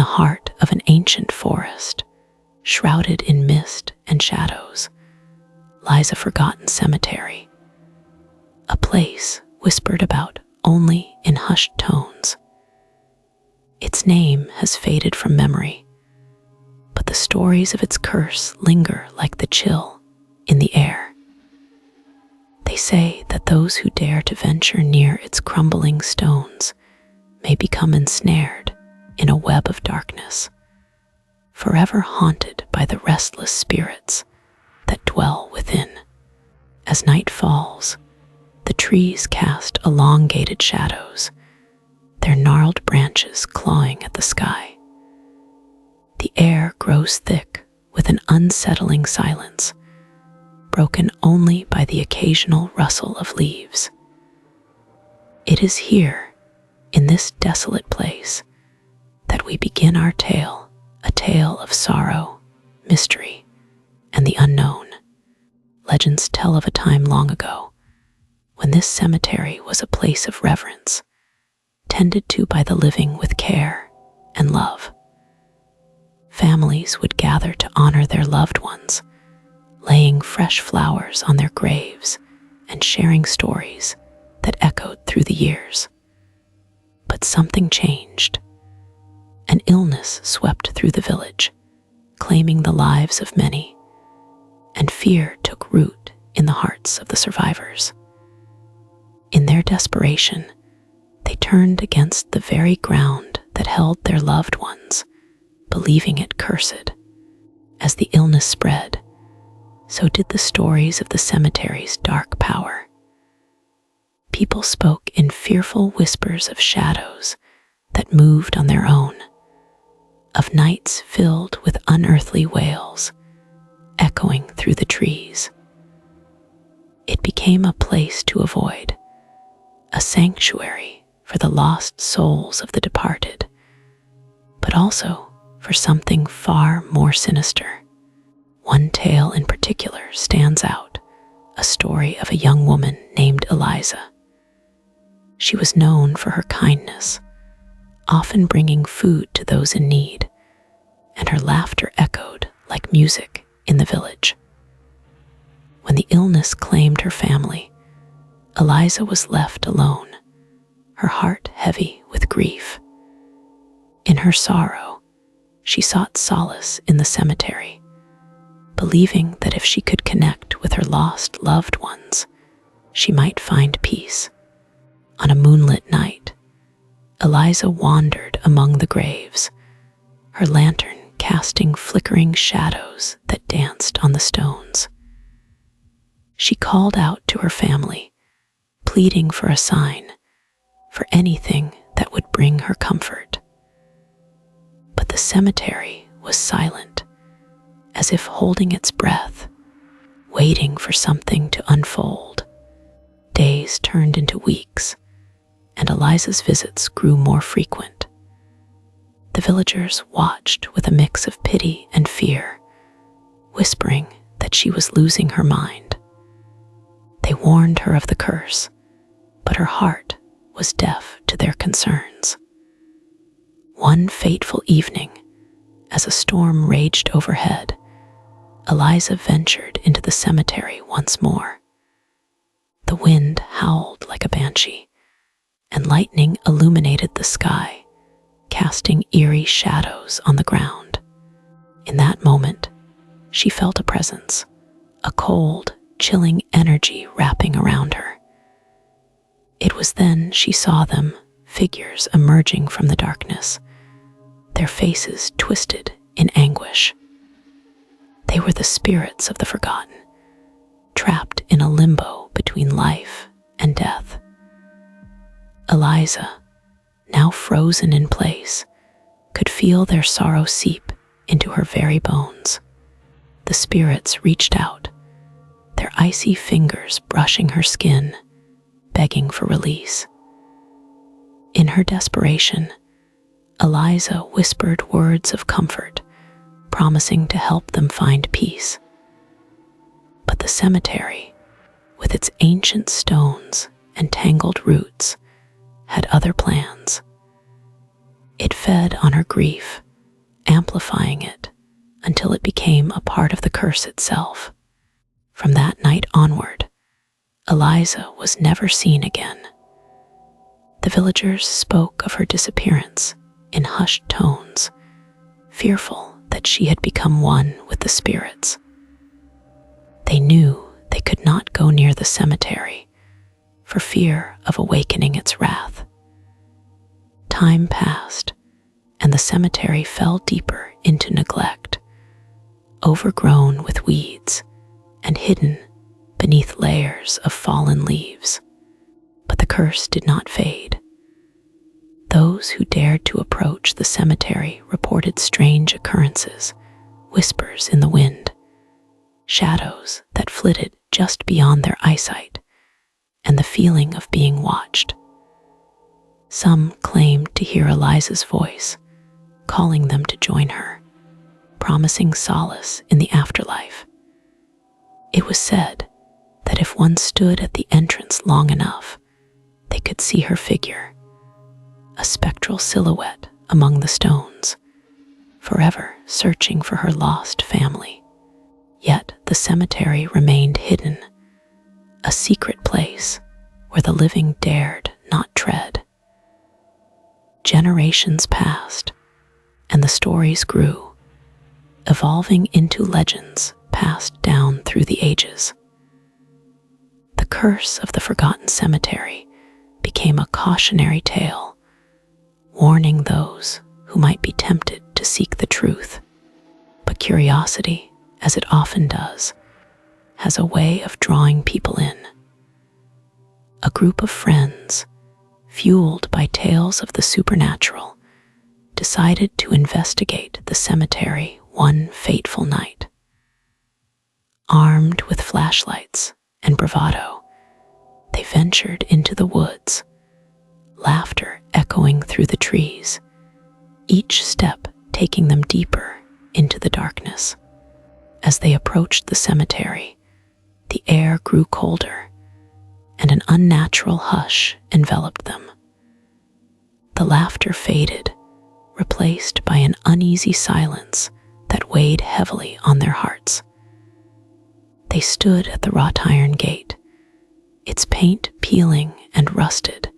heart of an ancient forest, shrouded in mist and shadows, lies a forgotten cemetery, a place whispered about only in hushed tones. Its name has faded from memory, but the stories of its curse linger like the chill in the air. They say that those who dare to venture near its crumbling stones may become ensnared in a web of darkness, forever haunted by the restless spirits that dwell within. As night falls, the trees cast elongated shadows, their gnarled branches clawing at the sky. The air grows thick with an unsettling silence, broken only by the occasional rustle of leaves. It is here, in this desolate place, that we begin our tale, a tale of sorrow, mystery, and the unknown. Legends tell of a time long ago when this cemetery was a place of reverence, tended to by the living with care and love. Families would gather to honor their loved ones, laying fresh flowers on their graves and sharing stories that echoed through the years. But something changed. An illness swept through the village, claiming the lives of many, and fear took root in the hearts of the survivors. In their desperation, they turned against the very ground that held their loved ones, believing it cursed. As the illness spread, so did the stories of the cemetery's dark power. People spoke in fearful whispers of shadows that moved on their own, of nights filled with unearthly wails, echoing through the trees. It became a place to avoid, a sanctuary for the lost souls of the departed, but also for something far more sinister. One tale in particular stands out, a story of a young woman named Eliza. She was known for her kindness, often bringing food to those in need, and her laughter echoed like music in the village. When the illness claimed her family, Eliza was left alone, her heart heavy with grief. In her sorrow, she sought solace in the cemetery, believing that if she could connect with her lost loved ones, she might find peace. On a moonlit night, Eliza wandered among the graves, her lantern casting flickering shadows that danced on the stones. She called out to her family, pleading for a sign, for anything that would bring her comfort. But the cemetery was silent, as if holding its breath, waiting for something to unfold. Days turned into weeks, and Eliza's visits grew more frequent. The villagers watched with a mix of pity and fear, whispering that she was losing her mind. They warned her of the curse, but her heart was deaf to their concerns. One fateful evening, as a storm raged overhead, Eliza ventured into the cemetery once more. The wind howled like a banshee, and lightning illuminated the sky, casting eerie shadows on the ground. In that moment, she felt a presence, a cold, chilling energy wrapping around her. It was then she saw them, figures emerging from the darkness, their faces twisted in anguish. They were the spirits of the forgotten, trapped in a limbo between life and death. Eliza, now frozen in place, could feel their sorrow seep into her very bones. The spirits reached out, their icy fingers brushing her skin, begging for release. In her desperation, Eliza whispered words of comfort, promising to help them find peace. But the cemetery, with its ancient stones and tangled roots, had other plans. It fed on her grief, amplifying it until it became a part of the curse itself. From that night onward, Eliza was never seen again. The villagers spoke of her disappearance in hushed tones, fearful that she had become one with the spirits. They knew they could not go near the cemetery for fear of awakening its wrath. Time passed, and the cemetery fell deeper into neglect, overgrown with weeds and hidden beneath layers of fallen leaves. But the curse did not fade. Those who dared to approach the cemetery reported strange occurrences, whispers in the wind, shadows that flitted just beyond their eyesight, and the feeling of being watched. Some claimed to hear Eliza's voice, calling them to join her, promising solace in the afterlife. It was said that if one stood at the entrance long enough, they could see her figure, a spectral silhouette among the stones, forever searching for her lost family. Yet the cemetery remained hidden, a secret place where the living dared not tread. Generations passed, and the stories grew, evolving into legends passed down through the ages. The curse of the forgotten cemetery became a cautionary tale, warning those who might be tempted to seek the truth. But curiosity, as it often does, has a way of drawing people in. A group of friends, fueled by tales of the supernatural, decided to investigate the cemetery one fateful night. Armed with flashlights and bravado, they ventured into the woods, laughter echoing through the trees, each step taking them deeper into the darkness. As they approached the cemetery, the air grew colder, and an unnatural hush enveloped them. The laughter faded, replaced by an uneasy silence that weighed heavily on their hearts. They stood at the wrought iron gate, its paint peeling and rusted,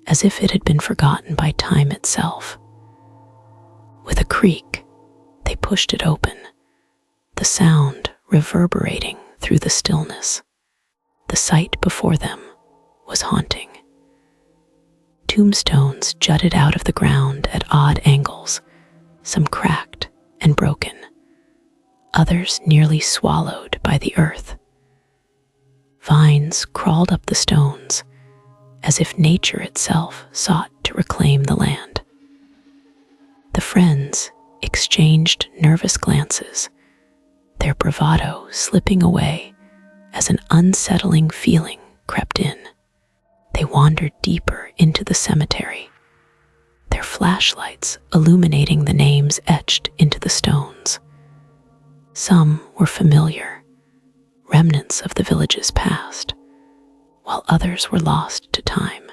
as if it had been forgotten by time itself. With a creak, they pushed it open, the sound reverberating through the stillness. The sight before them was haunting. Tombstones jutted out of the ground at odd angles, some cracked and broken, others nearly swallowed by the earth. Vines crawled up the stones, as if nature itself sought to reclaim the land. The friends exchanged nervous glances, their bravado slipping away as an unsettling feeling crept in. They wandered deeper into the cemetery, their flashlights illuminating the names etched into the stones. Some were familiar, remnants of the village's past, while others were lost to time.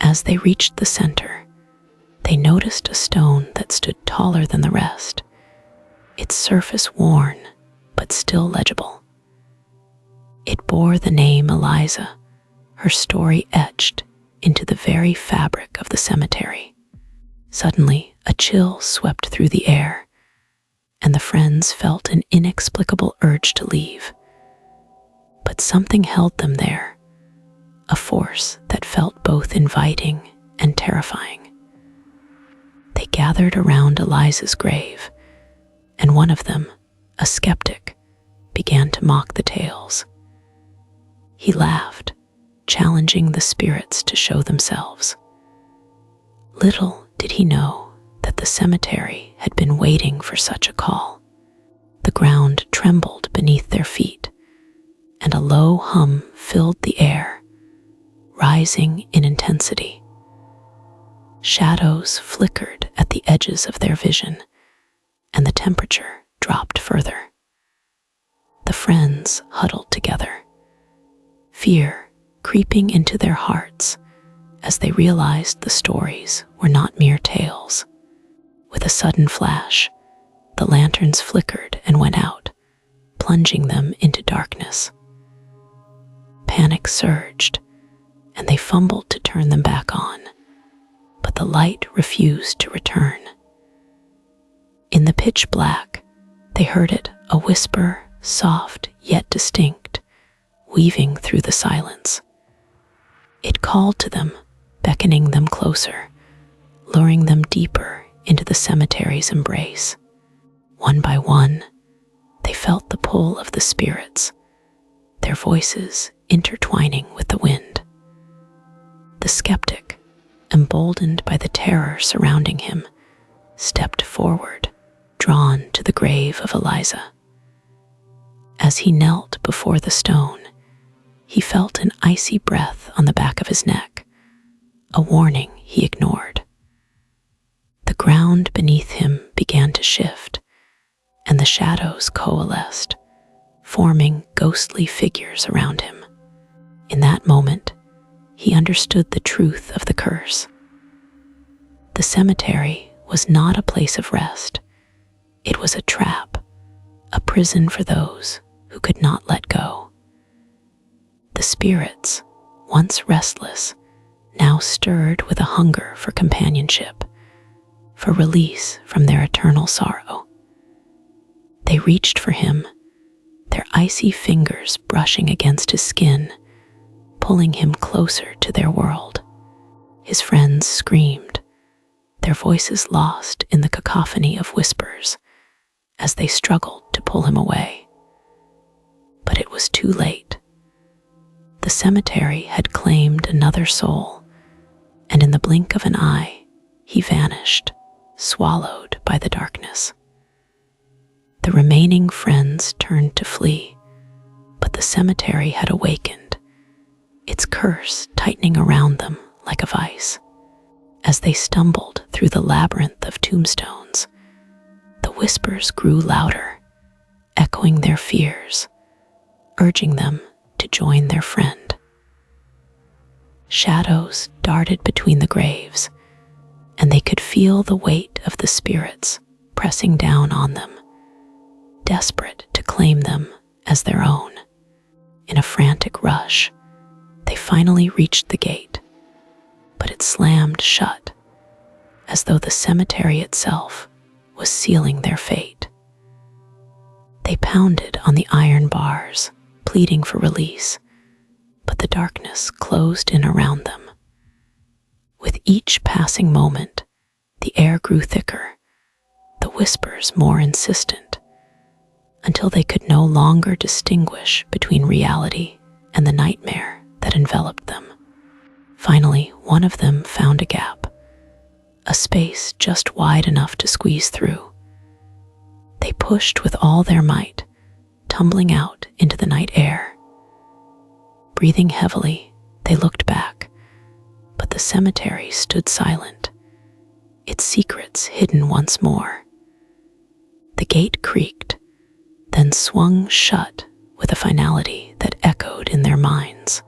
As they reached the center, they noticed a stone that stood taller than the rest, its surface worn but still legible. It bore the name Eliza, her story etched into the very fabric of the cemetery. Suddenly, a chill swept through the air, and the friends felt an inexplicable urge to leave. But something held them there, a force that felt both inviting and terrifying. They gathered around Eliza's grave, and one of them, a skeptic, began to mock the tales. He laughed, challenging the spirits to show themselves. Little did he know that the cemetery had been waiting for such a call. The ground trembled beneath their feet, and a low hum filled the air, rising in intensity. Shadows flickered at the edges of their vision, and the temperature dropped further. The friends huddled together, fear creeping into their hearts as they realized the stories were not mere tales. With With a sudden flash, the lanterns flickered and went out, plunging them into darkness. Panic surged, and they fumbled to turn them back on, but the light refused to return. In the pitch black, they heard it, a whisper, soft yet distinct, weaving through the silence. It called to them, beckoning them closer, luring them deeper into the cemetery's embrace. One by one, they felt the pull of the spirits, their voices intertwining with the wind. The skeptic, emboldened by the terror surrounding him, stepped forward, drawn to the grave of Eliza. As he knelt before the stone, he felt an icy breath on the back of his neck, a warning he ignored. The ground beneath him began to shift, and the shadows coalesced, forming ghostly figures around him. In that moment, he understood the truth of the curse. The cemetery was not a place of rest. It was a trap, a prison for those who could not let go. The spirits, once restless, now stirred with a hunger for companionship, for release from their eternal sorrow. They reached for him, their icy fingers brushing against his skin, pulling him closer to their world. His friends screamed, their voices lost in the cacophony of whispers, as they struggled to pull him away. But it was too late. The cemetery had claimed another soul, and in the blink of an eye, he vanished, swallowed by the darkness. The remaining friends turned to flee, but the cemetery had awakened, its curse tightening around them like a vice. As they stumbled through the labyrinth of tombstones, the whispers grew louder, echoing their fears, urging them to join their friend. Shadows darted between the graves, and they could feel the weight of the spirits pressing down on them, desperate to claim them as their own. In a frantic rush, they finally reached the gate, but it slammed shut, as though the cemetery itself was sealing their fate. They pounded on the iron bars, pleading for release, but the darkness closed in around them. With each passing moment, the air grew thicker, the whispers more insistent, until they could no longer distinguish between reality and the nightmare that enveloped them. Finally, one of them found a gap, a space just wide enough to squeeze through. They pushed with all their might, tumbling out into the night air. Breathing heavily, they looked back, but the cemetery stood silent, its secrets hidden once more. The gate creaked, then swung shut with a finality that echoed in their minds.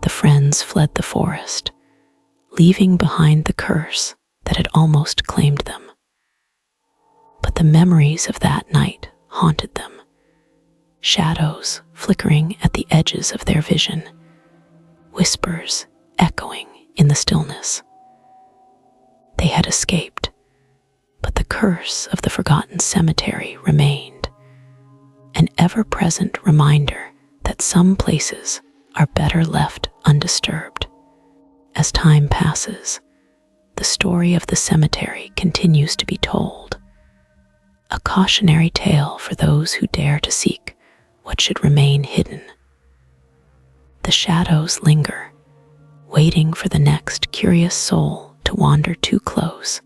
The friends fled the forest, leaving behind the curse that had almost claimed them. But the memories of that night haunted them, shadows flickering at the edges of their vision, whispers echoing in the stillness. They had escaped, but the curse of the forgotten cemetery remained, an ever-present reminder that some places are better left undisturbed. As time passes, the story of the cemetery continues to be told, a cautionary tale for those who dare to seek what should remain hidden. The shadows linger, waiting for the next curious soul to wander too close,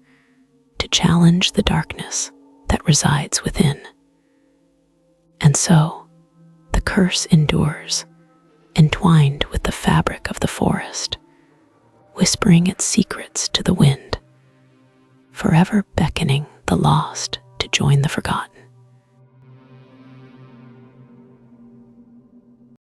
to challenge the darkness that resides within. And so, the curse endures, entwined with the fabric of the forest, whispering its secrets to the wind, forever beckoning the lost to join the forgotten.